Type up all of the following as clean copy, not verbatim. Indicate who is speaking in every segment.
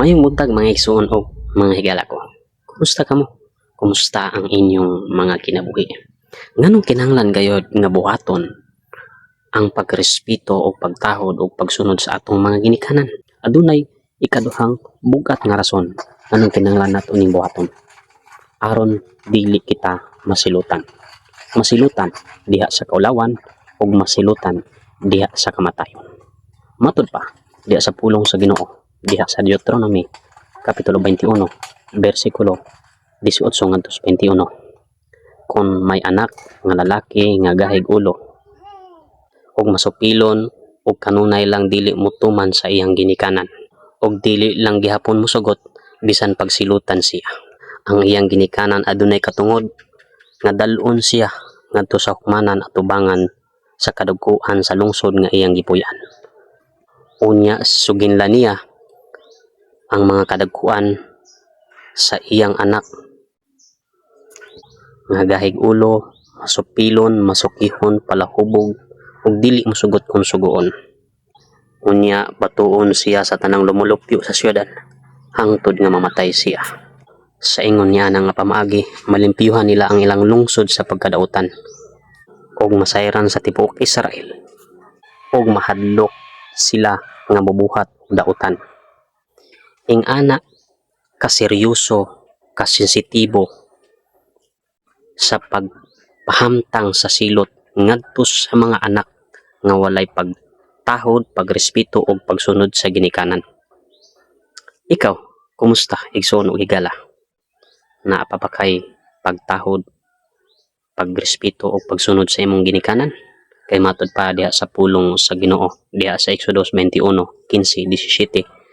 Speaker 1: Mayong buntag mga igsoon o mga higala ko. Kumusta kamo? Kumusta ang inyong mga kinabuhi? Nganong kinahanglan gayod nga buhaton ang pagrespeto o pagtahod o pagsunod sa atong mga ginikanan? Adunay ikaduhang bugat nga rason nganong kinahanglan nato ning buhaton. Aron dili kita masilutan. Masilutan diha sa kaulawan ug masilutan diha sa kamatayon. Matud pa diha sa pulong sa Ginoo diha sa Deuteronomy kapitulo 21 bersikulo 18 ngadto 21. Kung may anak nga lalaki nga gahig ulo ug masupilon ug kanunay lang dili mutuman sa iyang ginikanan ug dili lang gihapon musugot bisan pagsilutan siya, ang iyang ginikanan adunay katungod nga dalon siya ngadto sa hukmanan at tubangan sa kadagkuan sa lungsod nga iyang gipuy-an. Unya suginlan niya ang mga kadagkuan sa iyang anak nga gahig ulo, masupilon, masukihon, palahubog ug dili mosugot kon sugoon. Unya batuon siya sa tanang lumulupyo sa syudad hangtod nga mamatay siya. Sa ingon niya nga pamaagi, malimpyuhan nila ang ilang lungsod sa pagkadautan ug masayran sa tibuok Israel ug mahadlok sila nga bubuhat og dautan. Ing ana kaseryoso, kasensitibo sa pagpahamtang sa silot ngadto sa mga anak nga walay pagtahod, pagrespeto ug pagsunod sa ginikanan. Ikaw, kumusta igsoon ug higala? Naa pa ba kay pagtahod, pagrespeto ug pagsunod sa imong ginikanan? Kay matud pa diha sa pulong sa Ginoo diha sa Exodus 21:15-17,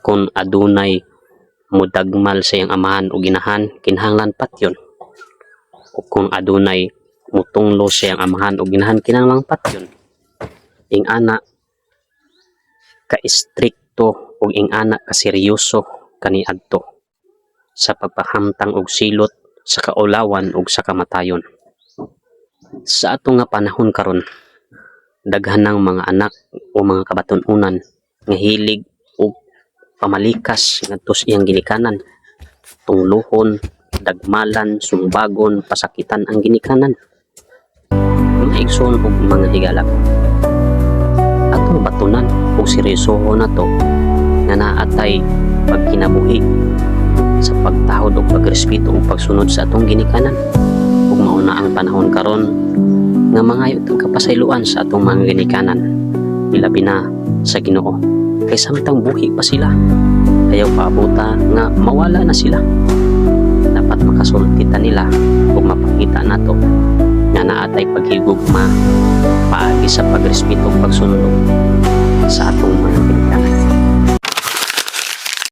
Speaker 1: kung adunay mudagmal sa iyang amahan o ginahan, kinahanglan patyon. O kung adunay mutunglo sa iyang amahan o ginahan, kinahanglan patyon. Ing ana ka-istrikto o ing ana ka-seryoso kaniadto sa pagpahamtang og silot sa kaulawan ug sa kamatayon. Sa ato nga panahon karon, daghanang mga anak o mga kabatununan nga hilig og pamalikas ngadto sa iyang ginikanan, tunglohon, dagmalan, sumbagon, pasakitan ang ginikanan. Mga igsoon ug mga higala, atong batunan o seryosohon nato nga naatay pagkinabuhi sa pagtahod o pagrespeto o pagsunod sa atong ginikanan. Ug mauna ang panahon karon nga mangayo tag kapasayloan sa atong mga ginikanan, ilabi na sa Ginoo. Kay samtang buhi pa sila, ayaw paabuta nga mawala na sila. Dapat makasultitan nila o mapakita nato nga naatay paghigugma paagi sa pagrespeto ug pagsunod sa atong mga ginikanan.